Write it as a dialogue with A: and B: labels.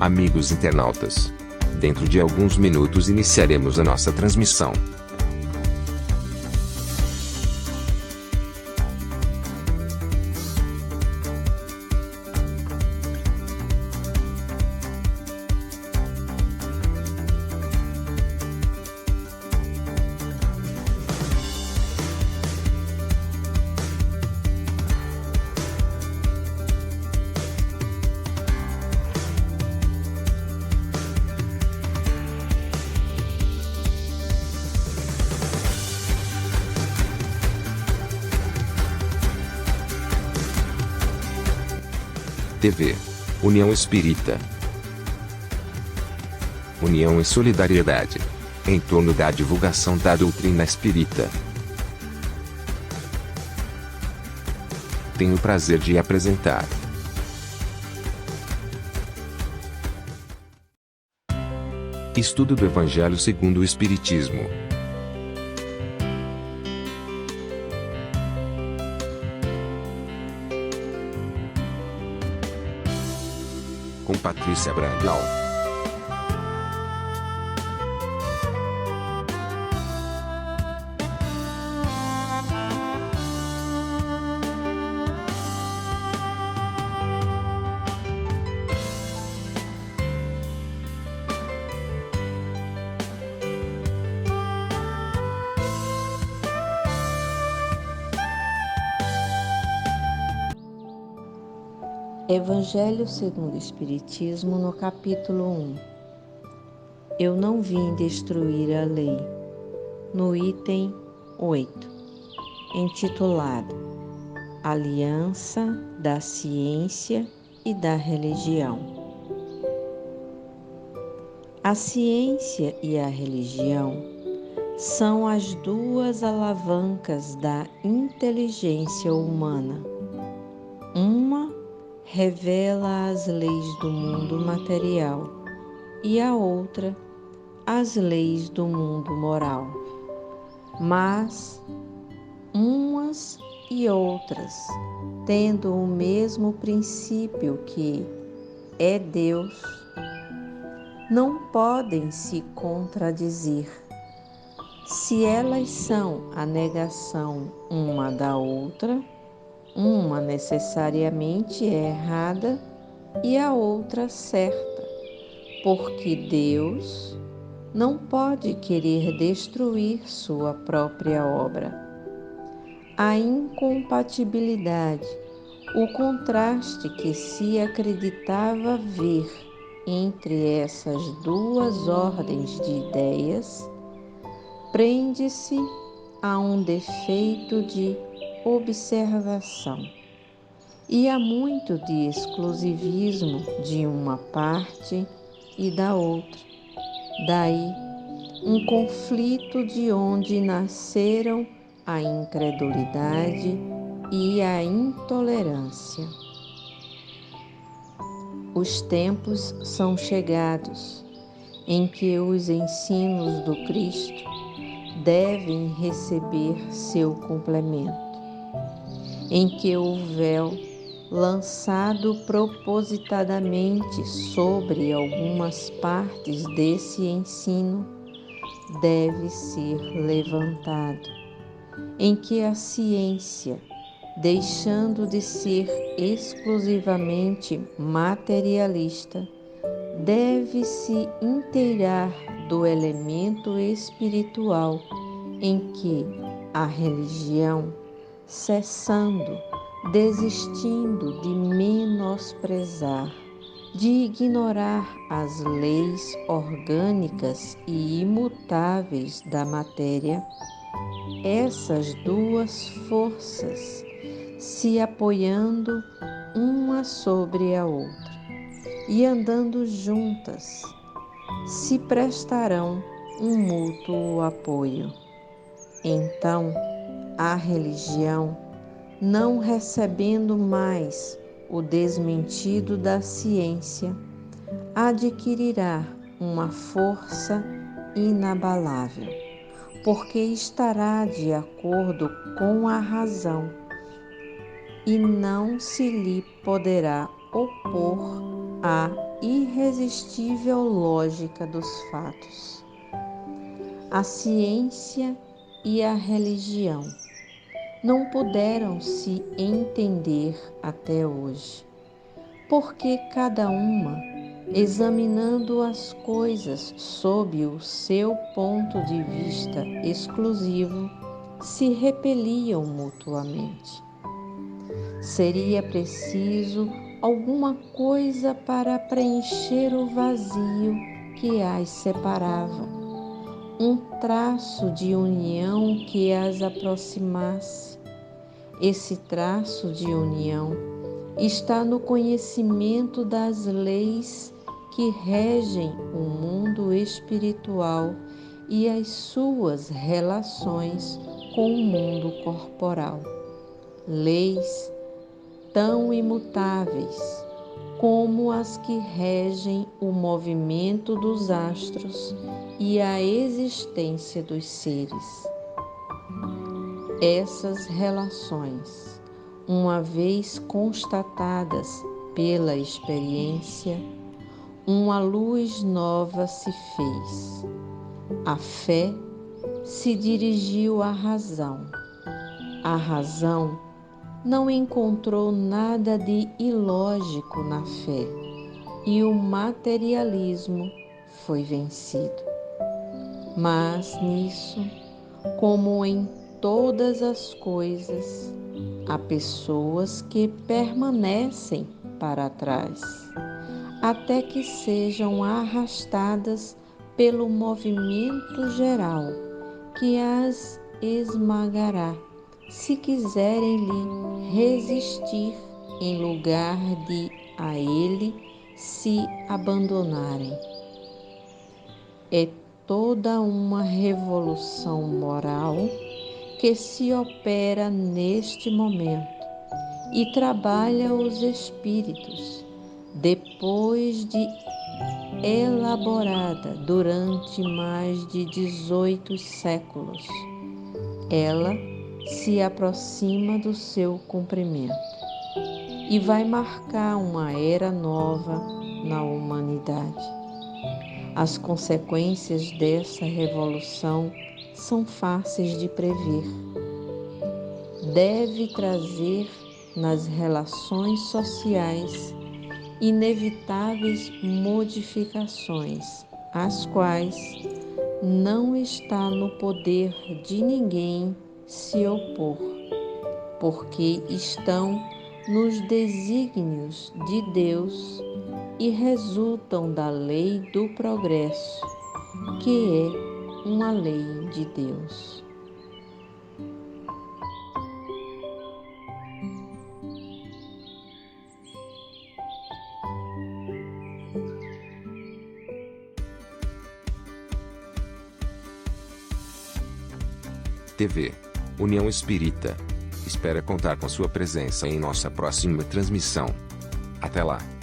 A: Amigos internautas, dentro de alguns minutos iniciaremos a nossa transmissão. TV União Espírita. União e solidariedade em torno da divulgação da doutrina espírita. Tenho o prazer de apresentar Estudo do Evangelho segundo o Espiritismo. Com Patrícia Brandão.
B: Evangelho segundo o Espiritismo, no capítulo 1. Eu não vim destruir a lei, no item 8, intitulado Aliança da Ciência e da Religião. A ciência e a religião são as duas alavancas da inteligência humana. Uma revela as leis do mundo material e a outra as leis do mundo moral. Mas umas e outras, tendo o mesmo princípio que é Deus, não podem se contradizer, se elas são a negação uma da outra. Uma necessariamente é errada e a outra certa, porque Deus não pode querer destruir sua própria obra. A incompatibilidade, o contraste que se acreditava ver entre essas duas ordens de ideias, prende-se a um defeito de observação e há muito de exclusivismo de uma parte e da outra. Daí um conflito de onde nasceram a incredulidade e a intolerância. Os tempos são chegados em que os ensinos do Cristo devem receber seu complemento, em que o véu, lançado propositadamente sobre algumas partes desse ensino, deve ser levantado, em que a ciência, deixando de ser exclusivamente materialista, deve se inteirar do elemento espiritual, em que a religião, cessando, desistindo de menosprezar, de ignorar as leis orgânicas e imutáveis da matéria, essas duas forças se apoiando uma sobre a outra e andando juntas, se prestarão um mútuo apoio. Então, a religião, não recebendo mais o desmentido da ciência, adquirirá uma força inabalável, porque estará de acordo com a razão e não se lhe poderá opor a irresistível lógica dos fatos. A ciência e a religião não puderam se entender até hoje, porque cada uma, examinando as coisas sob o seu ponto de vista exclusivo, se repeliam mutuamente. Seria preciso alguma coisa para preencher o vazio que as separava, um traço de união que as aproximasse. Esse traço de união está no conhecimento das leis que regem o mundo espiritual e as suas relações com o mundo corporal. Leis tão imutáveis como as que regem o movimento dos astros e a existência dos seres. Essas relações, uma vez constatadas pela experiência, uma luz nova se fez. A fé se dirigiu à razão. A razão não encontrou nada de ilógico na fé e o materialismo foi vencido. Mas nisso, como em todas as coisas, há pessoas que permanecem para trás, até que sejam arrastadas pelo movimento geral que as esmagará, se quiserem lhe resistir em lugar de a ele se abandonarem. É toda uma revolução moral que se opera neste momento e trabalha os espíritos, depois de elaborada durante mais de 18 séculos. Ela se aproxima do seu cumprimento e vai marcar uma era nova na humanidade. As consequências dessa revolução são fáceis de prever. Deve trazer nas relações sociais inevitáveis modificações, às quais não está no poder de ninguém se opor, porque estão nos desígnios de Deus e resultam da lei do progresso, que é uma lei de Deus.
A: TV União Espírita espera contar com sua presença em nossa próxima transmissão. Até lá!